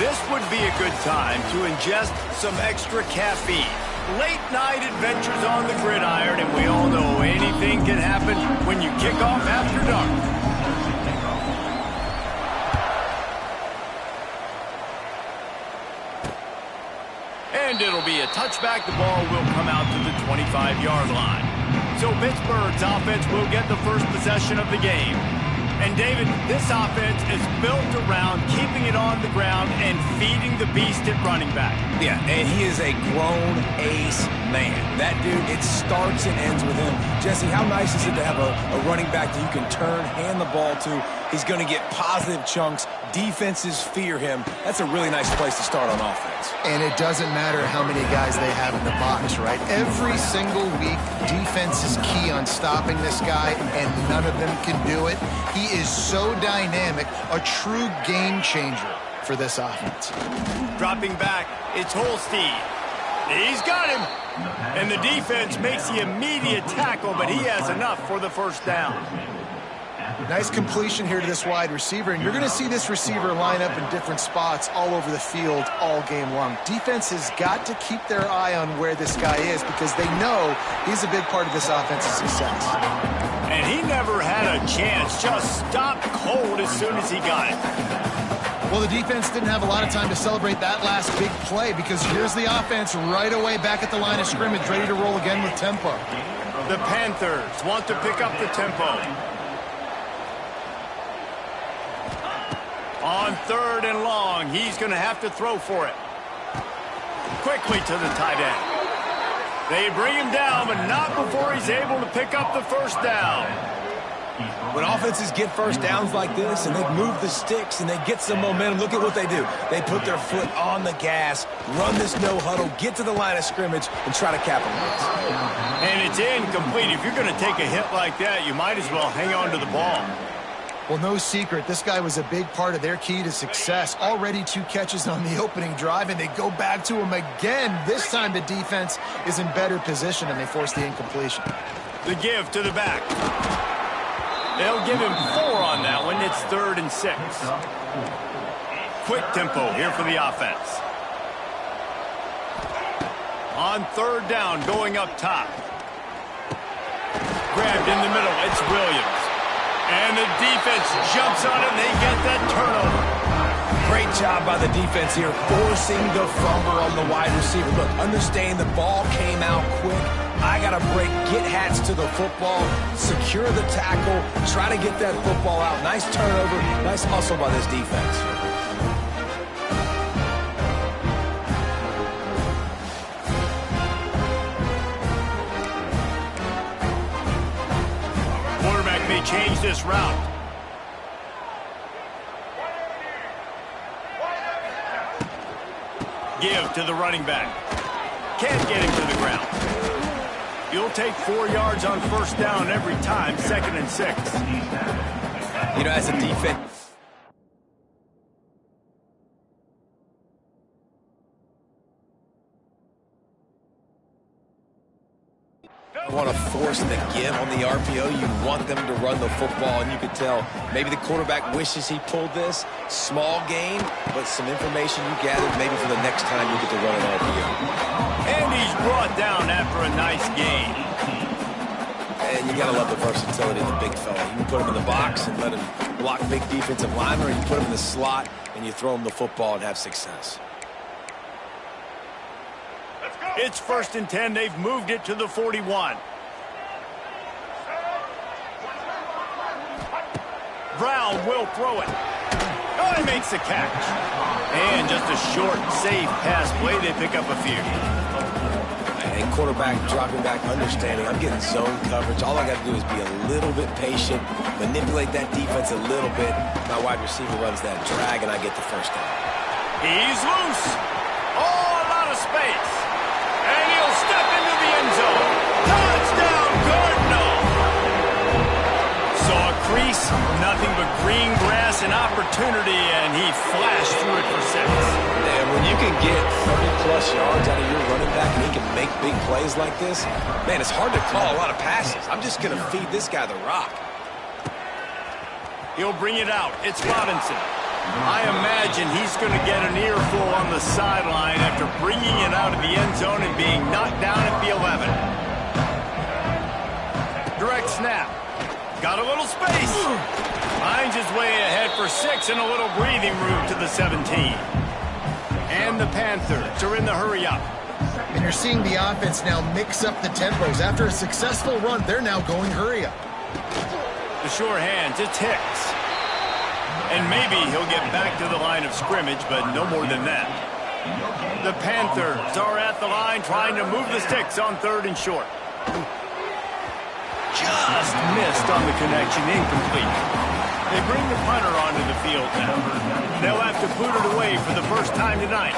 This would be a good time to ingest some extra caffeine. Late night adventures on the gridiron, and we all know anything can happen when you kick off after dark. And it'll be a touchback. The ball will come out to the 25-yard line. So Pittsburgh's offense will get the first possession of the game. And, David, this offense is built around keeping it on the ground and feeding the beast at running back. Yeah, and he is a grown ace man. That dude, it starts and ends with him. Jesse, how nice is it to have a running back that you can turn, hand the ball to? He's going to get positive chunks. Defenses fear him. That's a really nice place to start on offense. And it doesn't matter how many guys they have in the box, right? Every single week, defense is key on stopping this guy, and none of them can do it. He is so dynamic, a true game changer for this offense. Dropping back, it's Holstein. He's got him. And the defense makes the immediate tackle, but he has enough for the first down. Nice completion here to this wide receiver, and you're going to see this receiver line up in different spots all over the field all game long. Defense has got to keep their eye on where this guy is because they know he's a big part of this offense's success. And he never had a chance, just stopped cold as soon as he got it. Well, the defense didn't have a lot of time to celebrate that last big play because here's the offense right away back at the line of scrimmage, ready to roll again with tempo. The Panthers want to pick up the tempo. On 3rd and long, he's going to have to throw for it. Quickly to the tight end. They bring him down, but not before he's able to pick up the first down. When offenses get first downs like this and they move the sticks and they get some momentum, look at what they do. They put their foot on the gas, run this no huddle, get to the line of scrimmage, and try to capitalize. And it's incomplete. If you're going to take a hit like that, you might as well hang on to the ball. Well, no secret, this guy was a big part of their key to success. Already 2 catches on the opening drive, and they go back to him again. This time the defense is in better position, and they force the incompletion. The give to the back. They'll give him 4 on that one. It's 3rd and 6. Quick tempo here for the offense. On 3rd down, going up top. Grabbed in the middle. It's Williams. And the defense jumps on it, and they get that turnover. Great job by the defense here, forcing the fumble on the wide receiver. Look, understand the ball came out quick. I got to break, get hats to the football, secure the tackle, try to get that football out. Nice turnover, nice hustle by this defense. Change this route. Give to the running back. Can't get him to the ground. You'll take 4 yards on first down every time, 2nd and 6. You know, as a defense, you want to force the give on the RPO. You want them to run the football, and you could tell maybe the quarterback wishes he pulled this. Small gain, but some information you gathered maybe for the next time you get to run an RPO. And he's brought down after a nice gain. And you got to love the versatility of the big fella. You can put him in the box and let him block big defensive linemen, or you put him in the slot and you throw him the football and have success. It's 1st and 10. They've moved it to the 41. Brown will throw it. Oh, he makes the catch. And just a short, safe pass play. They pick up a few. And quarterback dropping back, understanding I'm getting zone coverage. All I got to do is be a little bit patient, manipulate that defense a little bit. My wide receiver runs that drag, and I get the first down. He's loose. Oh, a lot of space. And he'll step into the end zone. Touchdown, Cardinal! Saw a crease, nothing but green grass and opportunity, and he flashed through it for 6. And when you can get 30-plus yards out of your running back and he can make big plays like this, man, it's hard to call a lot of passes. I'm just going to feed this guy the rock. He'll bring it out. It's Robinson. I imagine imagine he's going to get an earful on the sideline after bringing it out of the end zone and being knocked down at the 11. Direct snap. Got a little space. Finds his way ahead for 6 and a little breathing room to the 17. And the Panthers are in the hurry-up. And you're seeing the offense now mix up the tempos. After a successful run, they're now going hurry-up. The sure hands, it's Hicks. And maybe he'll get back to the line of scrimmage, but no more than that. The Panthers are at the line trying to move the sticks on 3rd and short. Just missed on the connection, incomplete. They bring the punter onto the field now. They'll have to boot it away for the first time tonight.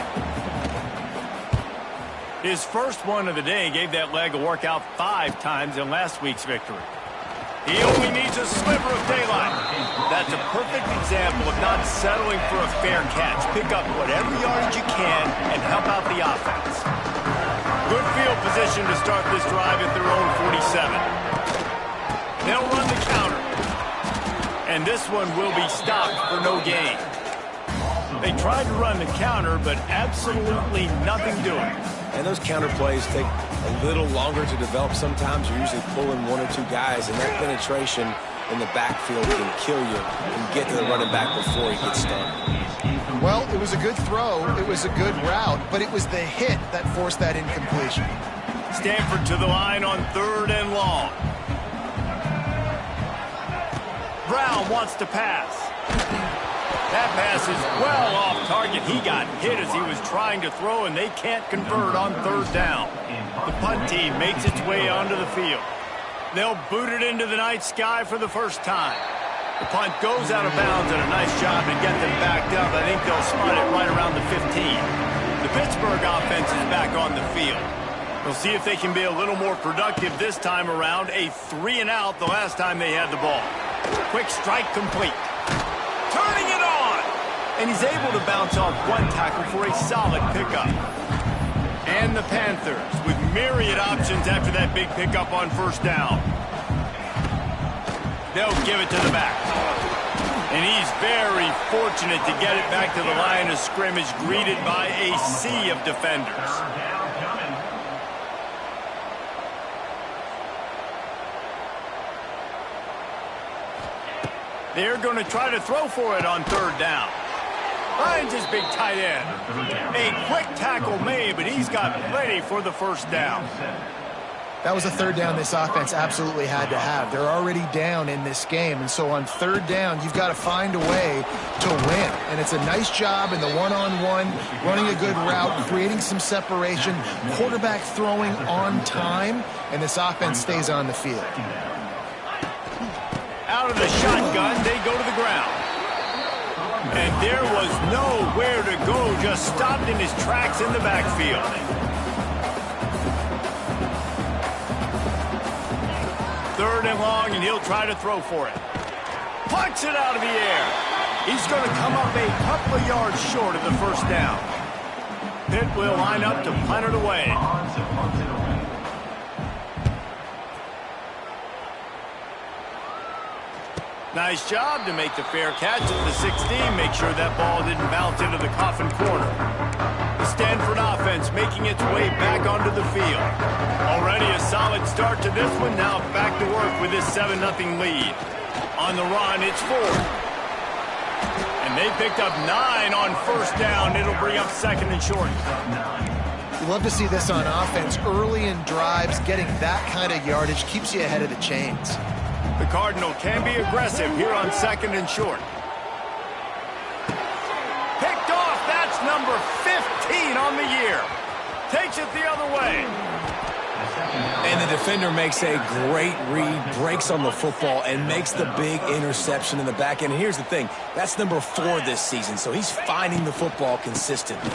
His first one of the day gave that leg a workout 5 times in last week's victory. He only needs a sliver of daylight. That's a perfect example of not settling for a fair catch. Pick up whatever yardage you can and help out the offense. Good field position to start this drive at their own 47. They'll run the counter. And this one will be stopped for no gain. They tried to run the counter, but absolutely nothing doing. And those counter plays take a little longer to develop. Sometimes you're usually pulling 1 or 2 guys, and that penetration in the backfield can kill you and get to the running back before he gets started. Well, it was a good throw. It was a good route, but it was the hit that forced that incompletion. Stanford to the line on 3rd and long. Brown wants to pass. That pass is well off target. He got hit as he was trying to throw, and they can't convert on 3rd down. The punt team makes its way onto the field. They'll boot it into the night sky for the first time. The punt goes out of bounds, and a nice job to get them backed up. I think they'll spot it right around the 15. The Pittsburgh offense is back on the field. We'll see if they can be a little more productive this time around. A 3-and-out the last time they had the ball. Quick strike complete. Turning it on! And he's able to bounce off 1 tackle for a solid pickup. And the Panthers with myriad options after that big pickup on 1st down. They'll give it to the back. And he's very fortunate to get it back to the line of scrimmage, greeted by a sea of defenders. They're going to try to throw for it on 3rd down. Finds his big tight end. A quick tackle made, but he's got plenty for the 1st down. That was a 3rd down this offense absolutely had to have. They're already down in this game, and so on 3rd down, you've got to find a way to win. And it's a nice job in the one-on-one, running a good route, creating some separation, quarterback throwing on time, and this offense stays on the field. Out of the shotgun, they go to the ground. And there was nowhere to go, just stopped in his tracks in the backfield. Third and long, and he'll try to throw for it. Plucks it out of the air. He's going to come up a couple of yards short of the 1st down. Pitt will line up to punt it away. Nice job to make the fair catch at the 16. Make sure that ball didn't bounce into the coffin corner. The Stanford offense making its way back onto the field. Already a solid start to this one. Now back to work with this 7-0 lead. On the run, it's 4. And they picked up 9 on 1st down. It'll bring up 2nd and short. You love to see this on offense. Early in drives, getting that kind of yardage keeps you ahead of the chains. The Cardinal can be aggressive here on 2nd and short. Picked off. That's number 15 on the year. Takes it the other way. And the defender makes a great read, breaks on the football, and makes the big interception in the back end. Here's the thing. That's number 4 this season, so he's finding the football consistently.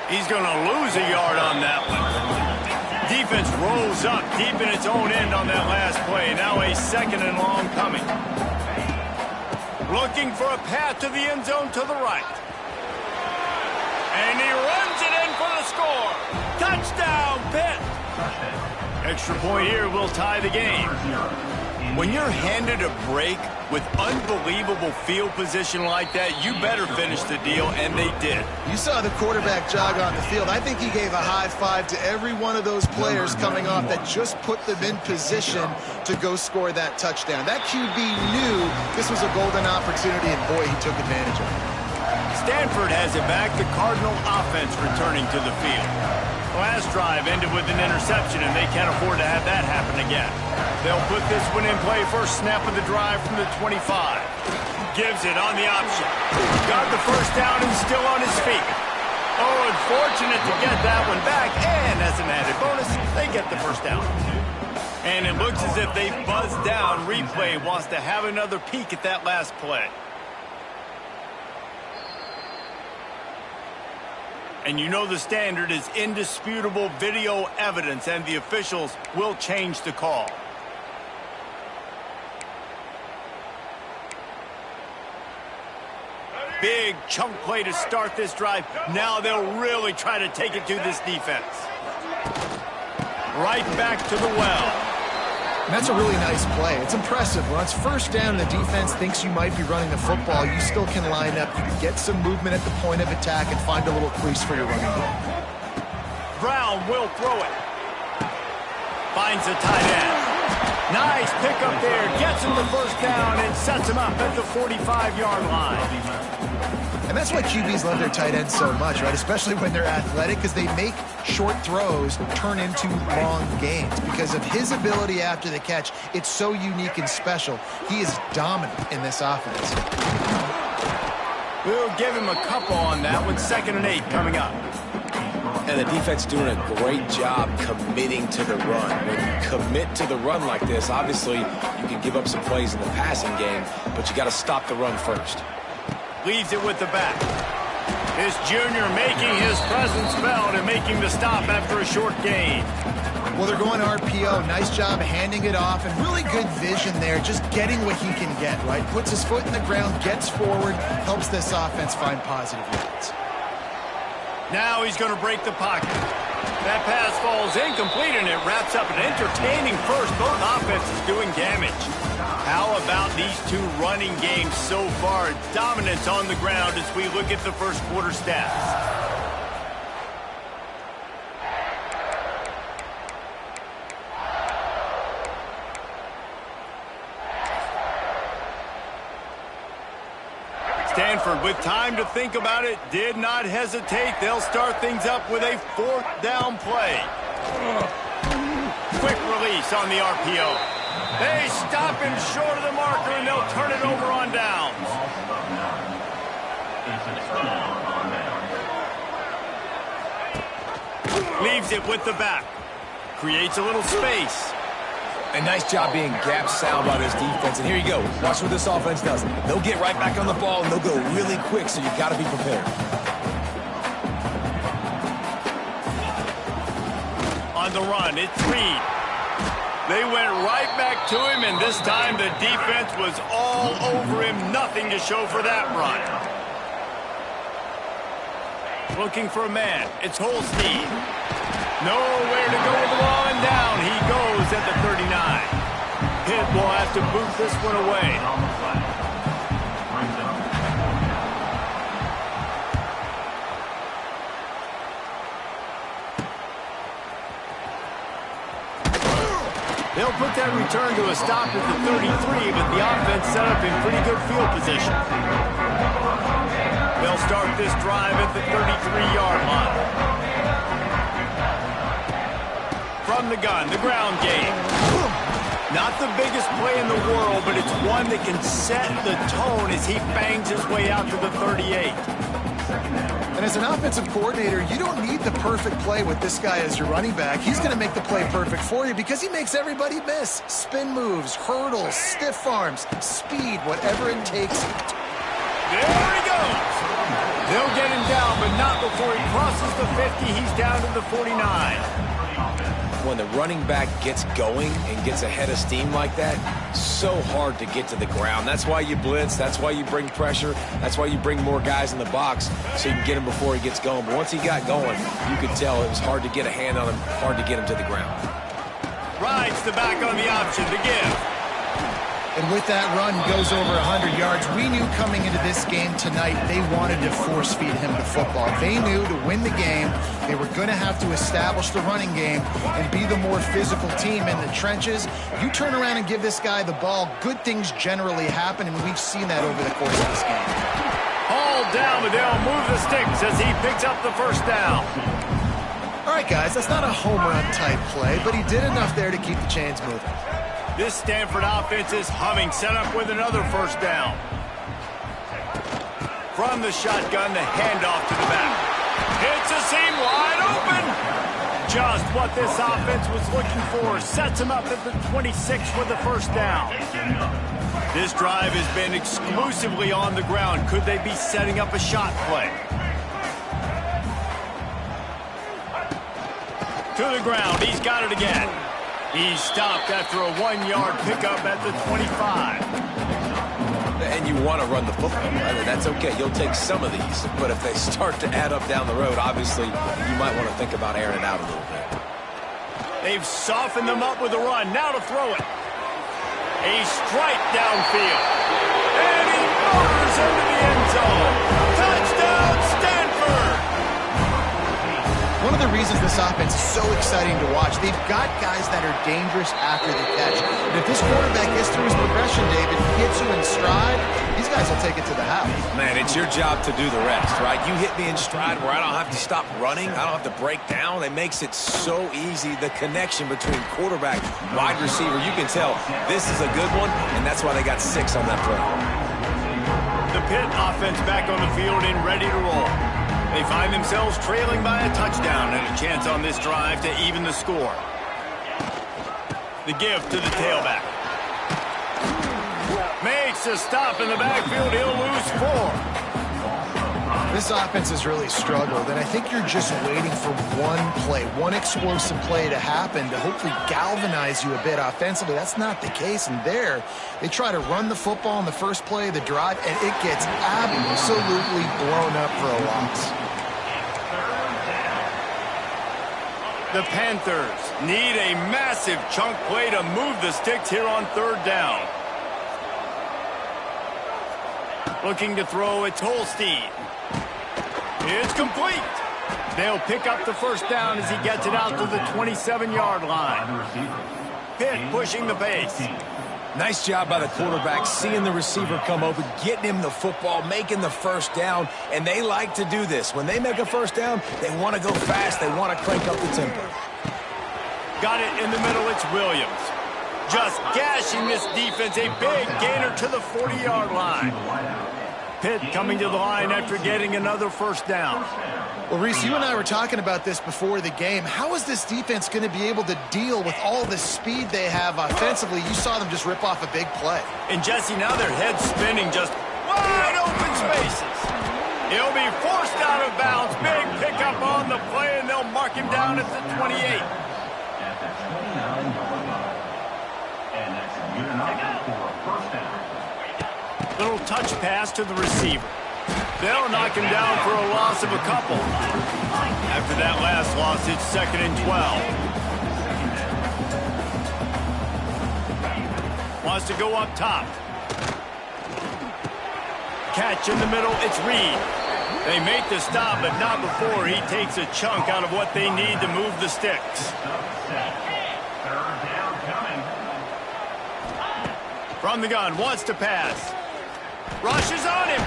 He's going to lose a yard on that one. Defense rolls up deep in its own end on that last play. Now a 2nd and long coming. Looking for a path to the end zone to the right. And he runs it in for the score. Touchdown, Pitt. Extra point here will tie the game. When you're handed a break with unbelievable field position like that, you better finish the deal, and they did. You saw the quarterback jog on the field. I think he gave a high five to every one of those players coming off that just put them in position to go score that touchdown. That QB knew this was a golden opportunity, and boy, he took advantage of it. Stanford has it back. The Cardinal offense returning to the field. Last drive ended with an interception, and they can't afford to have that happen again. They'll put this one in play. First snap of the drive from the 25. Gives it on the option. Got the first down and still on his feet. Oh, unfortunate to get that one back. And as an added bonus, they get the first down. And it looks as if they've buzzed down. Replay wants to have another peek at that last play. And you know the standard is indisputable video evidence, and the officials will change the call. Big chunk play to start this drive. Now they'll really try to take it to this defense. Right back to the well. And that's a really nice play. It's impressive. When it's first down and the defense thinks you might be running the football, you still can line up. You can get some movement at the point of attack and find a little crease for your running game. Brown will throw it. Finds a tight end. Nice pickup there. Gets him the first down and sets him up at the 45-yard line. And that's why QBs love their tight ends so much, right? Especially when they're athletic, because they make short throws turn into long gains. Because of his ability after the catch, it's so unique and special. He is dominant in this offense. We'll give him a couple on that with 2nd and 8 coming up. And the defense doing a great job committing to the run. When you commit to the run like this, obviously you can give up some plays in the passing game, but you got to stop the run first. Leaves it with the back. This junior making his presence felt and making the stop after a short gain. Well, they're going RPO. Nice job handing it off, and really good vision there, just getting what he can get, right? Puts his foot in the ground, gets forward, helps this offense find positive yards. Now he's going to break the pocket. That pass falls incomplete, and it wraps up an entertaining first. Both offenses doing damage. How about these two running games so far? Dominance on the ground as we look at the first quarter stats. Stanford, with time to think about it, did not hesitate. They'll start things up with a 4th down play. Quick release on the RPO. They stop him short of the marker, and they'll turn it over on downs. Leaves it with the back. Creates a little space. A nice job being gap sound by this defense. And here you go. Watch what this offense does. They'll get right back on the ball, and they'll go really quick, so you've got to be prepared. On the run, it's Reed. They went right back to him, and this time the defense was all over him. Nothing to show for that run. Looking for a man. It's Holstein. Nowhere to go with the ball, and down he goes at the 39. Pitt will have to boot this one away. They'll put that return to a stop at the 33, but the offense set up in pretty good field position. They'll start this drive at the 33-yard line. From the gun, the ground game. Not the biggest play in the world, but it's one that can set the tone as he bangs his way out to the 38. And as an offensive coordinator, you don't need the perfect play with this guy as your running back. He's going to make the play perfect for you because he makes everybody miss. Spin moves, hurdles, stiff arms, speed, whatever it takes. There he goes. They'll get him down, but not before he crosses the 50. He's down to the 49. When the running back gets going and gets ahead of steam like that, so hard to get to the ground. That's why you blitz. That's why you bring pressure. That's why you bring more guys in the box so you can get him before he gets going. But once he got going, you could tell it was hard to get a hand on him, hard to get him to the ground. Rides the back on the option to give. And with that run, goes over 100 yards. We knew coming into this game tonight, they wanted to force feed him the football. They knew to win the game, they were going to have to establish the running game and be the more physical team in the trenches. You turn around and give this guy the ball, good things generally happen, and we've seen that over the course of this game. Hauled down, but they'll move the sticks as he picks up the first down. All right, guys, that's not a home run type play, but he did enough there to keep the chains moving. This Stanford offense is humming, set up with another first down. From the shotgun, the handoff to the back. Hits a seam wide open. Just what this offense was looking for. Sets him up at the 26 with the first down. This drive has been exclusively on the ground. Could they be setting up a shot play? To the ground, he's got it again. He's stopped after a 1-yard pickup at the 25. And you want to run the football, right? That's okay. You'll take some of these. But if they start to add up down the road, obviously, you might want to think about airing it out a little bit. They've softened them up with a run. Now to throw it. A strike downfield. And he motors into the end zone. Touchdown, Stanford! One of the reasons this offense is so exciting to watch, they've got guys that are dangerous after the catch. And if this quarterback gets through his progression, David, hits you in stride, these guys will take it to the house. Man, it's your job to do the rest, right? You hit me in stride where I don't have to stop running. I don't have to break down. It makes it so easy. The connection between quarterback, wide receiver, you can tell this is a good one, and that's why they got 6 on that play. The Pitt offense back on the field and ready to roll. They find themselves trailing by a touchdown and a chance on this drive to even the score. The give to the tailback. Makes a stop in the backfield. He'll lose 4. This offense has really struggled, and I think you're just waiting for one play, one explosive play to happen to hopefully galvanize you a bit offensively. That's not the case, and there, they try to run the football in the first play of the drive, and it gets absolutely blown up for a loss. The Panthers need a massive chunk play to move the sticks here on 3rd down. Looking to throw, it's Holstein. It's complete. They'll pick up the first down as he gets it out to the 27-yard line. Pitt pushing the pace. Nice job by the quarterback, seeing the receiver come open, getting him the football, making the first down, and they like to do this. When they make a first down, they want to go fast. They want to crank up the tempo. Got it in the middle. It's Williams. Just gashing this defense. A big gainer to the 40-yard line. Pitt coming to the line after getting another first down. Well, Reese, you and I were talking about this before the game. How is this defense going to be able to deal with all the speed they have offensively? You saw them just rip off a big play. And, Jesse, now their head's spinning, just wide open spaces. He'll be forced out of bounds. Big pickup on the play, and they'll mark him down at the 28. Little touch pass to the receiver. They'll knock him down for a loss of a couple. After that last loss, it's 2nd and 12. Wants to go up top. Catch in the middle, it's Reed. They make the stop, but not before he takes a chunk out of what they need to move the sticks. From the gun, wants to pass. Rushes on him.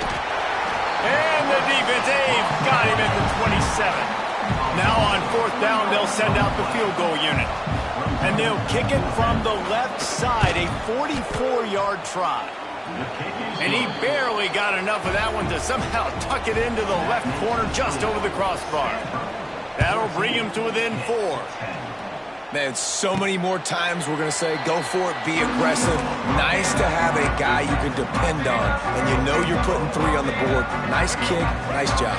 And the defense, they've got him at the 27. Now on 4th down, they'll send out the field goal unit. And they'll kick it from the left side, a 44-yard try. And he barely got enough of that one to somehow tuck it into the left corner just over the crossbar. That'll bring him to within 4. Man, so many more times we're going to say, go for it, be aggressive. Nice to have a guy you can depend on, and you know you're putting 3 on the board. Nice kick, nice job.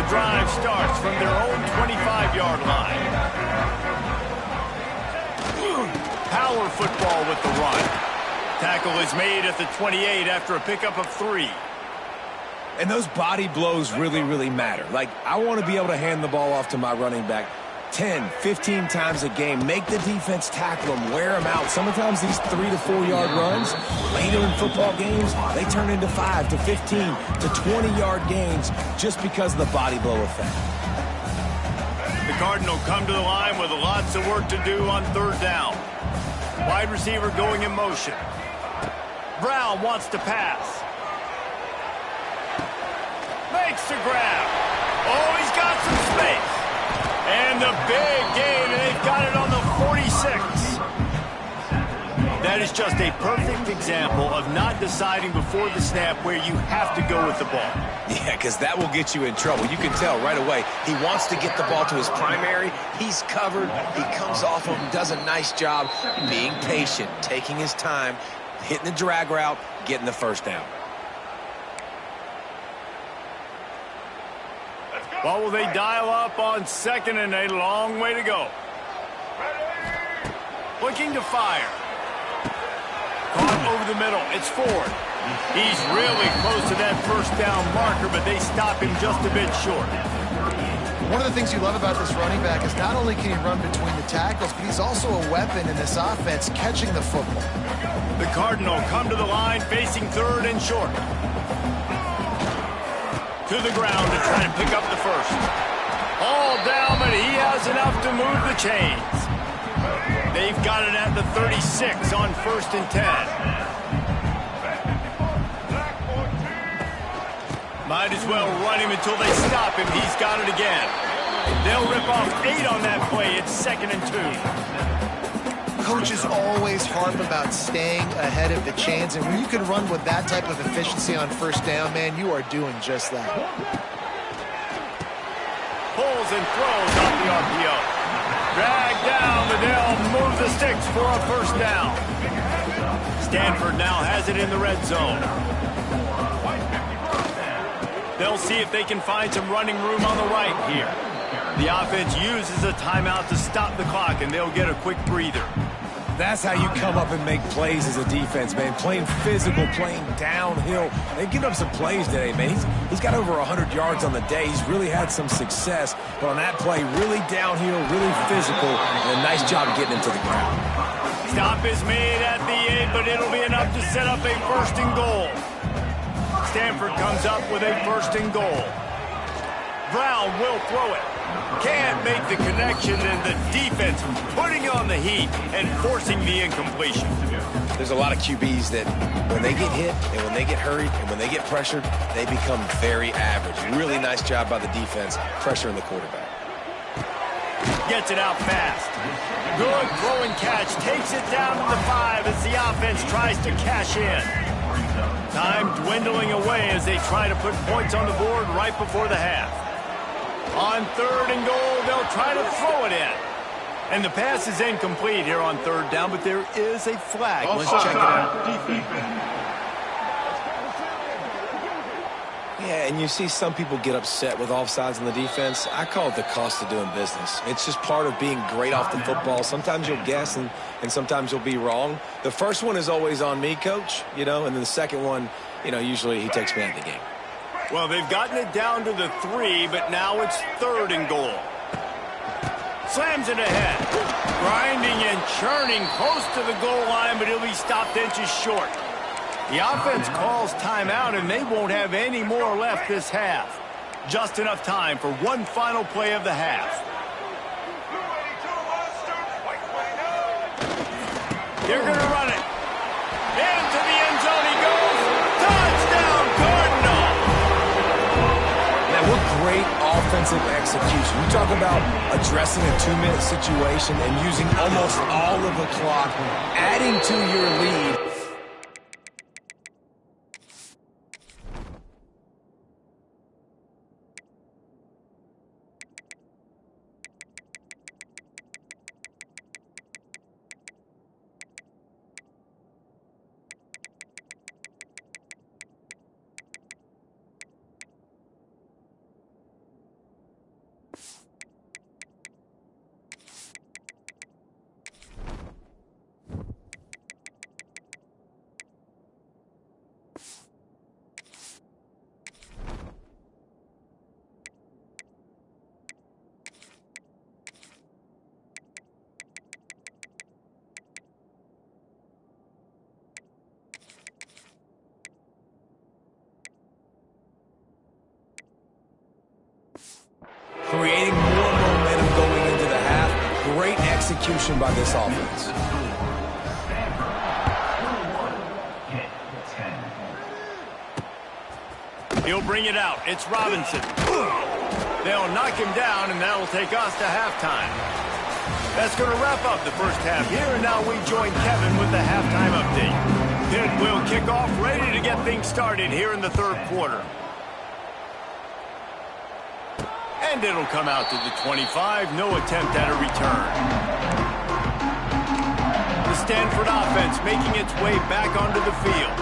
The drive starts from their own 25-yard line. Power football with the run. Tackle is made at the 28 after a pickup of 3. And those body blows really, really matter. Like, I want to be able to hand the ball off to my running back. 10, 15 times a game. Make the defense tackle them, wear them out. Sometimes these 3 to 4 yard runs, later in football games, they turn into 5 to 15 to 20-yard gains just because of the body blow effect. The Cardinal come to the line with lots of work to do on third down. Wide receiver going in motion. Brown wants to pass. Makes the grab. Oh, he's got some space. And the big gain, and they've got it on the 46. That is just a perfect example of not deciding before the snap where you have to go with the ball. Yeah, because that will get you in trouble. You can tell right away he wants to get the ball to his primary. He's covered. He comes off him, does a nice job being patient, taking his time, hitting the drag route, getting the first down. What will they dial up on second and a long way to go? Looking to fire. Caught over the middle. It's Ford. He's really close to that first down marker, but they stop him just a bit short. One of the things you love about this running back is not only can he run between the tackles, but he's also a weapon in this offense catching the football. The Cardinal come to the line facing third and short. To the ground to try to pick up the first. All down, but he has enough to move the chains. They've got it at the 36 on 1st and 10. Might as well run him until they stop him. He's got it again. They'll rip off 8 on that play. It's 2nd and 2. Coaches always harp about staying ahead of the chains, and when you can run with that type of efficiency on first down, man, you are doing just that. Pulls and throws off the RPO. Drag down, but they'll move the sticks for a first down. Stanford now has it in the red zone. They'll see if they can find some running room on the right here. The offense uses a timeout to stop the clock, and they'll get a quick breather. That's how you come up and make plays as a defense, man. Playing physical, playing downhill. They've given up some plays today, man. He's got over 100 yards on the day. He's really had some success. But on that play, really downhill, really physical, and a nice job getting him to the ground. Stop is made at the 8, but it'll be enough to set up a 1st and goal. Stanford comes up with a 1st and goal. Brown will throw it. Can't make the connection, and the defense putting on the heat and forcing the incompletion. There's a lot of QBs that when they get hit and when they get hurried and when they get pressured, they become very average. Really nice job by the defense pressuring the quarterback. Gets it out fast. Good throw and catch. Takes it down to the 5 as the offense tries to cash in. Time dwindling away as they try to put points on the board right before the half. On 3rd and goal, they'll try to throw it in. And the pass is incomplete here on 3rd down, but there is a flag. Let's check it out. Yeah, and you see some people get upset with offsides on the defense. I call it the cost of doing business. It's just part of being great off the football. Sometimes you'll guess and sometimes you'll be wrong. The first one is always on me, Coach, and then the second one, usually he takes me out of the game. Well, they've gotten it down to the 3, but now it's 3rd and goal. Slams it ahead. Grinding and churning close to the goal line, but he'll be stopped inches short. The offense calls timeout, and they won't have any more left this half. Just enough time for one final play of the half. They're going to run it. Into the end zone he goes. Touchdown, Cardinal! Now, what great offensive execution. You talk about addressing a 2-minute situation and using almost all of the clock, adding to your lead. creating more momentum going into the half. Great execution by this offense. He'll bring it out. It's Robinson. They'll knock him down, and that'll take us to halftime. That's going to wrap up the first half here, and now we join Kevin with the halftime update. Pitt will kick off, ready to get things started here in the third quarter. And it'll come out to the 25. No attempt at a return. The Stanford offense making its way back onto the field.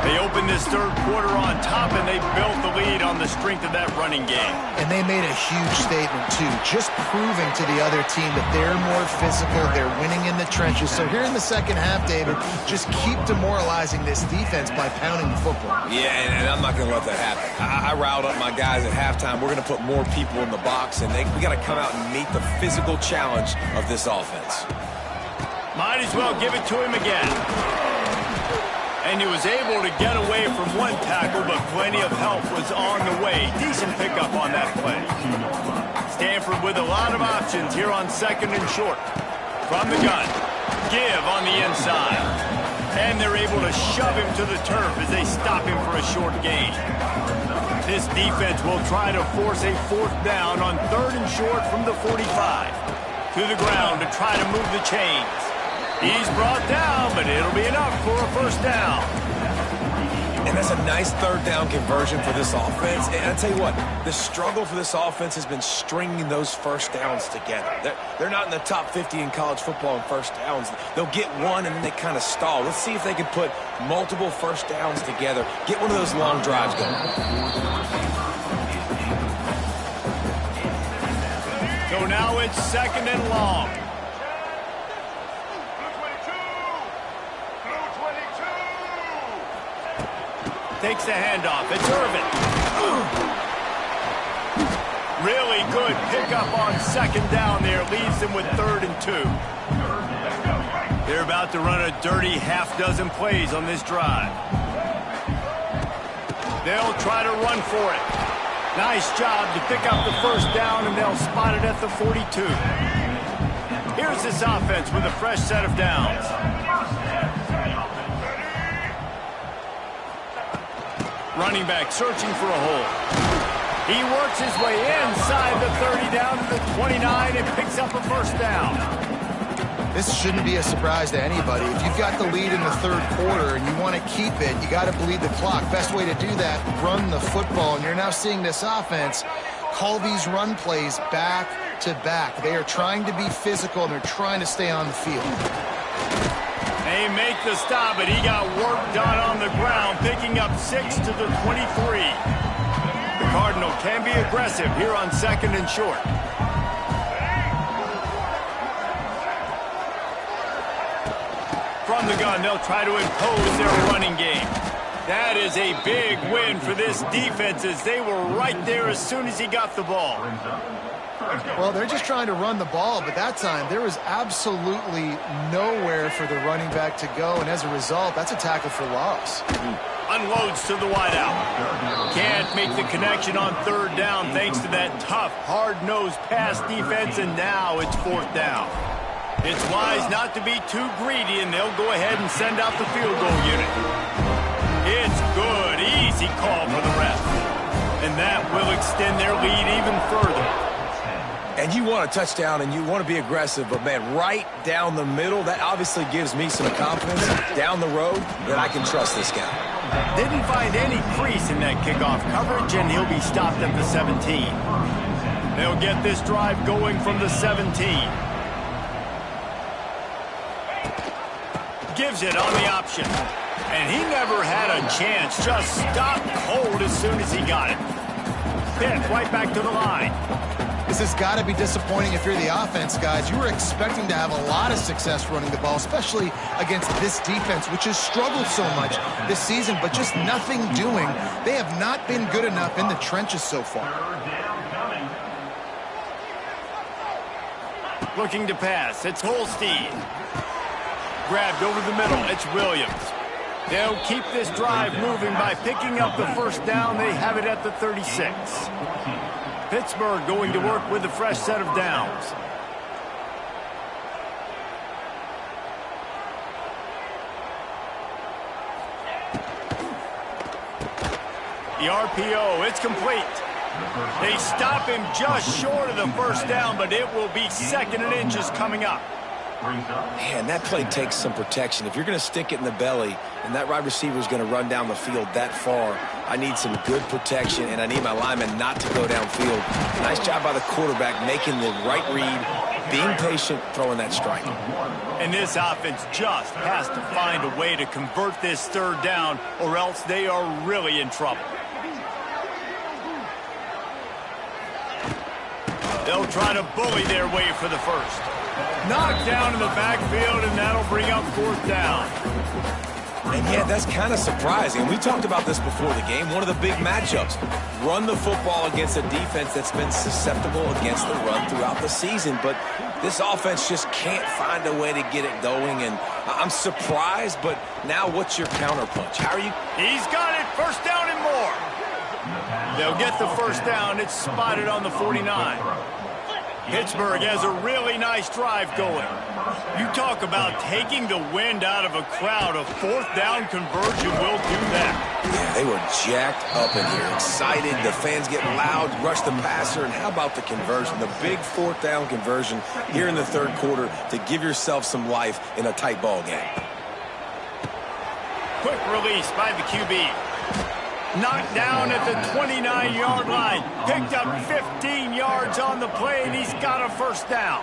They opened this third quarter on top, and they built the lead on the strength of that running game. And they made a huge statement, too, just proving to the other team that they're more physical, they're winning in the trenches. So here in the second half, David, just keep demoralizing this defense by pounding the football. Yeah, and I'm not going to let that happen. I riled up my guys at halftime. We're going to put more people in the box, and we got to come out and meet the physical challenge of this offense. Might as well give it to him again. And he was able to get away from one tackle, but plenty of help was on the way. Decent pickup on that play. Stanford with a lot of options here on second and short. From the gun. Give on the inside. And they're able to shove him to the turf as they stop him for a short gain. This defense will try to force a fourth down on third and short from the 45. To the ground to try to move the chains. He's brought down, but it'll be enough for a first down. And that's a nice third down conversion for this offense. And I tell you what, the struggle for this offense has been stringing those first downs together. They're not in the top 50 in college football in first downs. They'll get one and then they kind of stall. Let's see if they can put multiple first downs together. Get one of those long drives going. So now it's second and long. Takes the handoff. It's Irvin. Really good pickup on second down there. Leaves them with 3rd and 2. They're about to run a dirty half-dozen plays on this drive. They'll try to run for it. Nice job to pick up the first down, and they'll spot it at the 42. Here's this offense with a fresh set of downs. Running back searching for a hole. He works his way inside the 30 down to the 29 and picks up a first down. This shouldn't be a surprise to anybody. If you've got the lead in the third quarter and you want to keep it, you got to bleed the clock. Best way to do that, run the football. And you're now seeing this offense call these run plays back to back. They are trying to be physical and they're trying to stay on the field. They make the stop, but he got work done on the ground, picking up 6 to the 23. The Cardinal can be aggressive here on second and short. From the gun, they'll try to impose their running game. That is a big win for this defense as they were right there as soon as he got the ball. Well, they're just trying to run the ball, but that time there was absolutely nowhere for the running back to go, and as a result, that's a tackle for loss. Unloads to the wideout. Can't make the connection on third down thanks to that tough, hard-nosed pass defense, and now it's fourth down. It's wise not to be too greedy, and they'll go ahead and send out the field goal unit. It's good. Easy call for the ref. And that will extend their lead even further. And you want a touchdown and you want to be aggressive, but, man, right down the middle, that obviously gives me some confidence down the road that I can trust this guy. Didn't find any crease in that kickoff coverage, and he'll be stopped at the 17. They'll get this drive going from the 17. Gives it on the option. And he never had a chance. Just stopped cold as soon as he got it. Pitt right back to the line. This has got to be disappointing if you're the offense, guys. You were expecting to have a lot of success running the ball, especially against this defense, which has struggled so much this season, but just nothing doing. They have not been good enough in the trenches so far. Looking to pass. It's Holstein. Grabbed over the middle. It's Williams. They'll keep this drive moving by picking up the first down. They have it at the 36. Pittsburgh going to work with a fresh set of downs. The RPO, it's complete. They stop him just short of the first down, but it will be 2nd and inches coming up. Man, that play takes some protection. If you're going to stick it in the belly and that wide receiver is going to run down the field that far, I need some good protection, and I need my lineman not to go downfield. Nice job by the quarterback making the right read, being patient, throwing that strike. And this offense just has to find a way to convert this 3rd down, or else they are really in trouble. They'll try to bully their way for the first. Knocked down in the backfield, and that'll bring up 4th down. And yeah, that's kind of surprising. We talked about this before the game. One of the big matchups. Run the football against a defense that's been susceptible against the run throughout the season. But this offense just can't find a way to get it going. And I'm surprised, but now what's your counterpunch? How are you? He's got it. 1st down and more. They'll get the 1st down. It's spotted on the 49. Pittsburgh has a really nice drive going. You talk about taking the wind out of a crowd. A 4th down conversion will do that. Yeah, they were jacked up in here, excited. The fans get loud, rush the passer, and how about the conversion? The big 4th down conversion here in the 3rd quarter to give yourself some life in a tight ball game. Quick release by the QB. Knocked down at the 29-yard line. Picked up 15 yards on the play, and he's got a 1st down.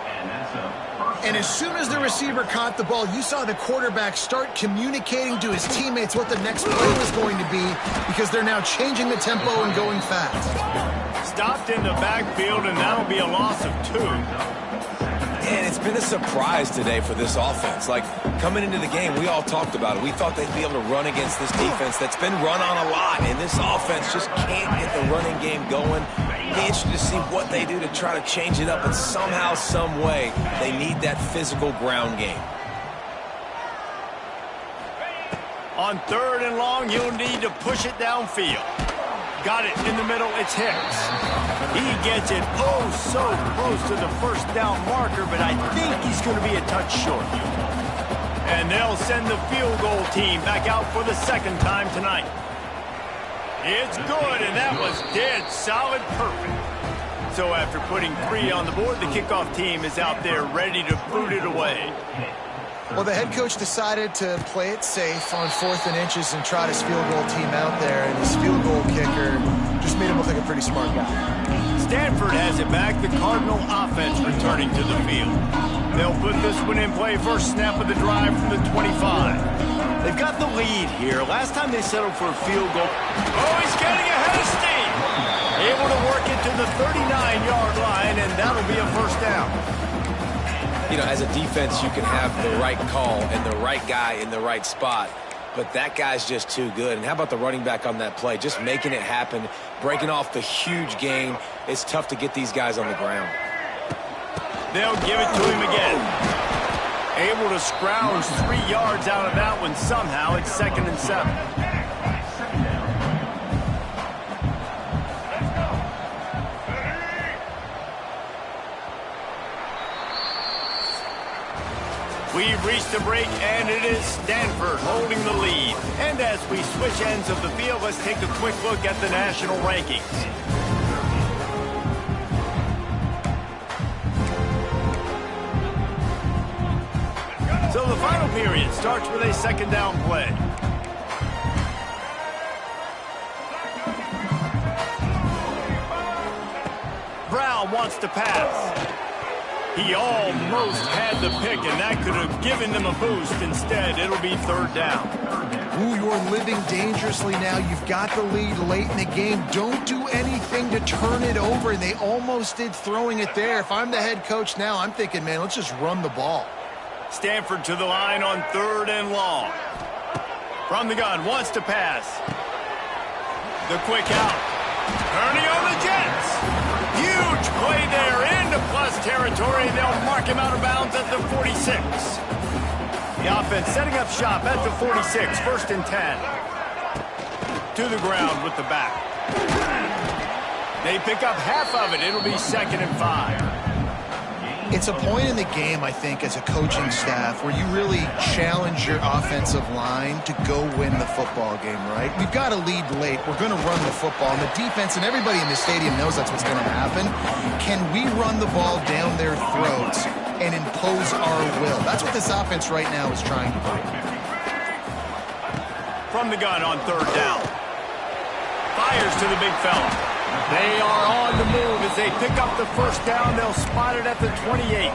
And as soon as the receiver caught the ball, you saw the quarterback start communicating to his teammates what the next play was going to be, because they're now changing the tempo and going fast. Stopped in the backfield, and that'll be a loss of 2. And it's been a surprise today for this offense. Like, coming into the game, we all talked about it. We thought they'd be able to run against this defense that's been run on a lot, and this offense just can't get the running game going. Be interested to see what they do to try to change it up, and somehow, some way, they need that physical ground game. On 3rd and long, you'll need to push it downfield. Got it in the middle. It's Hicks. He gets it so close to the 1st down marker, but I think he's going to be a touch short. And they'll send the field goal team back out for the 2nd time tonight. It's good, and that was dead solid perfect. So after putting 3 on the board, the kickoff team is out there ready to boot it away. Well, the head coach decided to play it safe on 4th and inches and trot his field goal team out there, and his field goal kicker just made him look like a pretty smart guy. Stanford has it back. The Cardinal offense returning to the field. They'll put this one in play. First snap of the drive from the 25. They've got the lead here. Last time they settled for a field goal. Oh, he's getting ahead of steam. Able to work it to the 39-yard line, and that'll be a 1st down. You know, as a defense, you can have the right call and the right guy in the right spot, but that guy's just too good. And how about the running back on that play? Just making it happen, breaking off the huge gain. It's tough to get these guys on the ground. They'll give it to him again. Able to scrounge 3 yards out of that one somehow. It's 2nd and 7. We've reached a break, and it is Stanford holding the lead. And as we switch ends of the field, let's take a quick look at the national rankings. So the final period starts with a 2nd down play. Brown wants to pass. He almost had the pick, and that could have given them a boost. Instead, it'll be 3rd down. Ooh, you're living dangerously now. You've got the lead late in the game. Don't do anything to turn it over. They almost did throwing it there. If I'm the head coach now, I'm thinking, man, let's just run the ball. Stanford to the line on 3rd and long. From the gun, wants to pass. The quick out. Turning on the Jets. Huge play there into plus territory. They'll mark him out of bounds at the 46. The offense setting up shop at the 46. 1st and 10. To the ground with the back. They pick up half of it. It'll be 2nd and 5. It's a point in the game, I think, as a coaching staff where you really challenge your offensive line to go win the football game, right? We've got a lead late. We're going to run the football. And the defense and everybody in the stadium knows that's what's going to happen. Can we run the ball down their throats and impose our will? That's what this offense right now is trying to do. From the gun on 3rd down. Fires to the big fella. They are on the move as they pick up the 1st down. They'll spot it at the 28.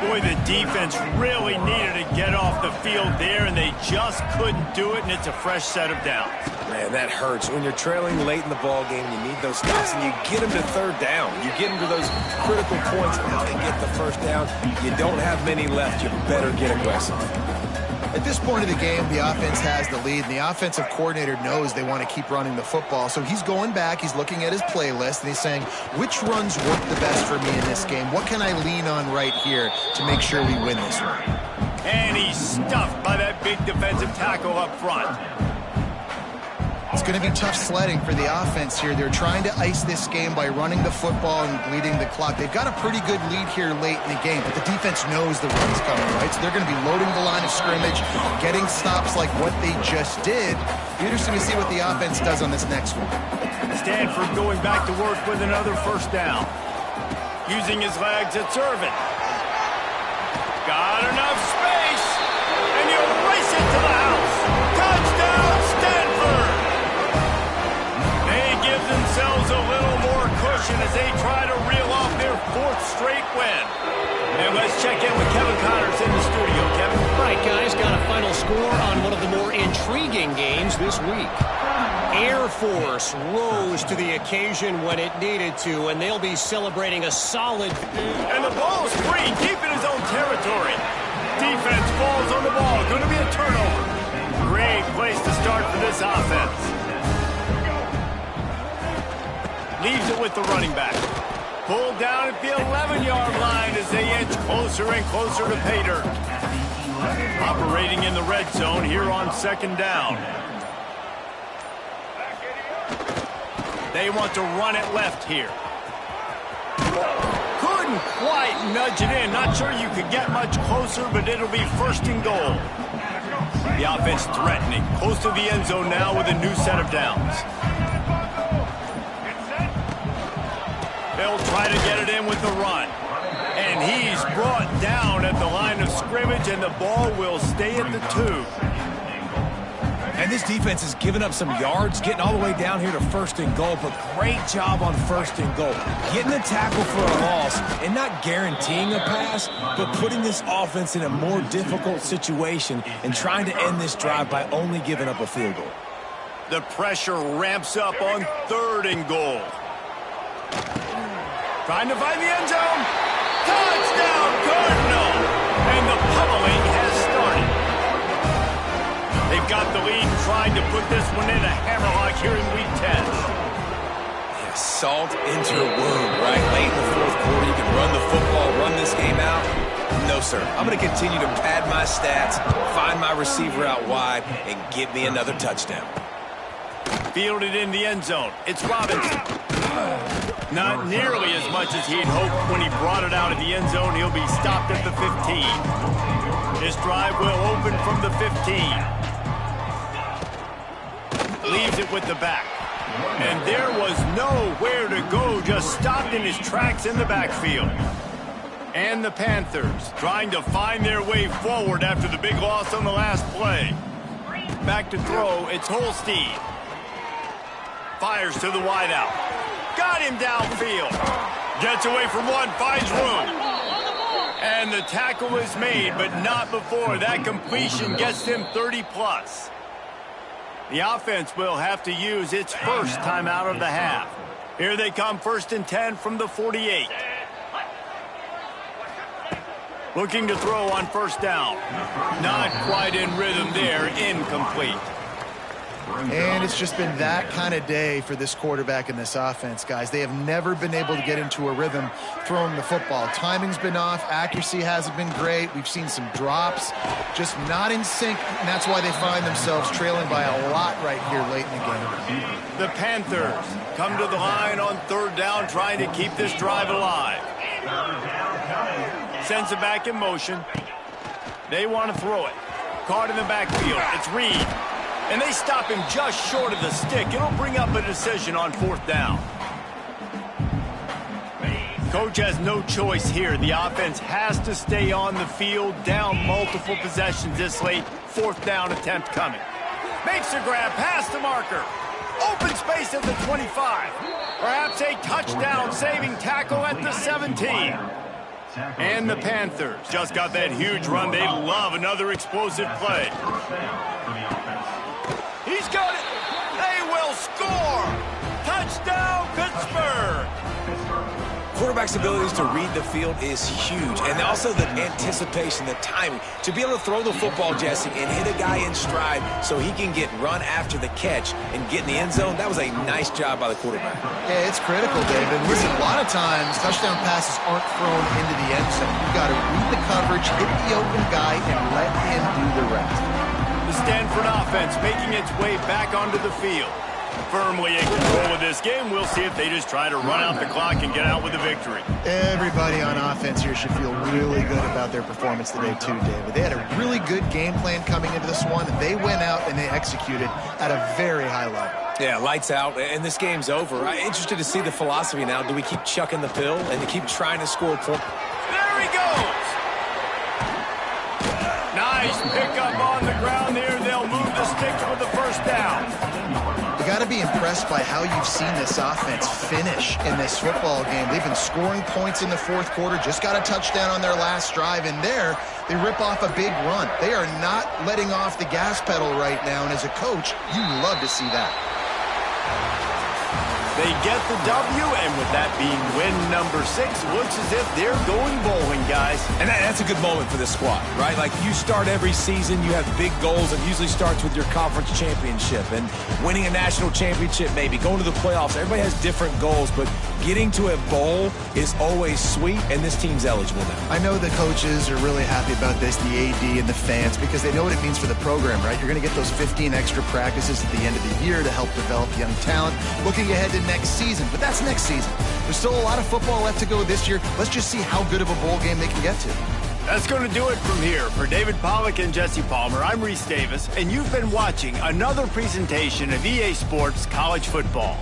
Boy, the defense really needed to get off the field there, and they just couldn't do it, and it's a fresh set of downs. Man, that hurts. When you're trailing late in the ball game, you need those stops, and you get them to 3rd down. You get them to those critical points. Now they get the 1st down. You don't have many left. You better get aggressive. At this point of the game, the offense has the lead, and the offensive coordinator knows they want to keep running the football. So he's going back, he's looking at his playlist, and he's saying, which runs work the best for me in this game? What can I lean on right here to make sure we win this one? And he's stuffed by that big defensive tackle up front. It's going to be tough sledding for the offense here. They're trying to ice this game by running the football and bleeding the clock. They've got a pretty good lead here late in the game, but the defense knows the run's coming, right? So they're going to be loading the line of scrimmage, getting stops like what they just did. Interesting to see what the offense does on this next one. Stanford going back to work with another 1st down. Using his legs at serve it. Got enough space, and you'll race it to the house. Touchdown, Stanford! Give themselves a little more cushion as they try to reel off their 4th straight win. And let's check in with Kevin Connors in the studio. Kevin. Right, guys, got a final score on one of the more intriguing games this week. Air Force rose to the occasion when it needed to, and they'll be celebrating a solid... And the ball's free, deep in his own territory. Defense falls on the ball. Going to be a turnover. Great place to start for this offense. Leaves it with the running back. Pulled down at the 11-yard line as they inch closer and closer to pay dirt. Operating in the red zone here on 2nd down. They want to run it left here. Couldn't quite nudge it in. Not sure you could get much closer, but it'll be 1st and goal. The offense threatening. Close to the end zone now with a new set of downs. They'll try to get it in with the run. And he's brought down at the line of scrimmage, and the ball will stay at the 2. And this defense has given up some yards, getting all the way down here to 1st and goal, but great job on 1st and goal. Getting the tackle for a loss and not guaranteeing a pass, but putting this offense in a more difficult situation and trying to end this drive by only giving up a field goal. The pressure ramps up on 3rd and goal. Trying to find the end zone. Touchdown, Cardinal! And the pummeling has started. They've got the lead and trying to put this one in a hammerlock here in Week 10. Yeah, salt into a wound, right? Late in the 4th quarter, you can run the football, run this game out. No, sir. I'm going to continue to pad my stats, find my receiver out wide, and get me another touchdown. Fielded in the end zone. It's Robinson. Not nearly as much as he'd hoped when he brought it out of the end zone. He'll be stopped at the 15. This drive will open from the 15. Leaves it with the back. And there was nowhere to go, just stopped in his tracks in the backfield. And the Panthers trying to find their way forward after the big loss on the last play. Back to throw, it's Holstein. Fires to the wideout. Got him downfield. Gets away from one, finds room. And the tackle is made, but not before. That completion gets them 30+. The offense will have to use its 1st timeout of the half. Here they come, 1st and 10 from the 48. Looking to throw on 1st down. Not quite in rhythm there, incomplete. And it's just been that kind of day for this quarterback and this offense, guys. They have never been able to get into a rhythm throwing the football. Timing's been off. Accuracy hasn't been great. We've seen some drops, just not in sync, and that's why they find themselves trailing by a lot right here late in the game. The Panthers come to the line on third down, trying to keep this drive alive. Sends it back in motion. They want to throw it. Caught in the backfield. It's Reed. And they stop him just short of the stick. It'll bring up a decision on fourth down. Coach has no choice here. The offense has to stay on the field, down multiple possessions this late. Fourth down attempt coming. Makes a grab past the marker. Open space at the 25. Perhaps a touchdown-saving tackle at the 17. And the Panthers just got that huge run. They love another explosive play. He's got it. They will score. Touchdown, Pittsburgh. Quarterback's abilities to read the field is huge, and also the anticipation, the timing. To be able to throw the football, Jesse, and hit a guy in stride so he can get run after the catch and get in the end zone, that was a nice job by the quarterback. Yeah, it's critical, David. Listen, a lot of times touchdown passes aren't thrown into the end zone. You've got to read the coverage, hit the open guy, and let him do the rest. The Stanford offense making its way back onto the field. Firmly in control of this game. We'll see if they just try to run out the clock and get out with a victory. Everybody on offense here should feel really good about their performance today too, David. They had a really good game plan coming into this one. They went out and they executed at a very high level. Yeah, lights out, and this game's over. I'm interested to see the philosophy now. Do we keep chucking the pill and to keep trying to score points? There he goes! Nice pickup on the ground there. They'll move the sticks with the first down. You got to be impressed by how you've seen this offense finish in this football game. They've been scoring points in the fourth quarter, just got a touchdown on their last drive, and there they rip off a big run. They are not letting off the gas pedal right now, and as a coach, you love to see that. They get the W, and with that being win number 6, looks as if they're going bowling, guys. And that's a good moment for this squad, right? Like, you start every season, you have big goals. It usually starts with your conference championship and winning a national championship, maybe going to the playoffs. Everybody has different goals, but getting to a bowl is always sweet, and this team's eligible now. I know the coaches are really happy about this, the AD and the fans, because they know what it means for the program, right? You're going to get those 15 extra practices at the end of the year to help develop young talent. Looking ahead to next season, but that's next season. There's still a lot of football left to go this year. Let's just see how good of a bowl game they can get to. That's going to do it from here. For David Pollack and Jesse Palmer, I'm Reese Davis, and you've been watching another presentation of EA Sports College Football.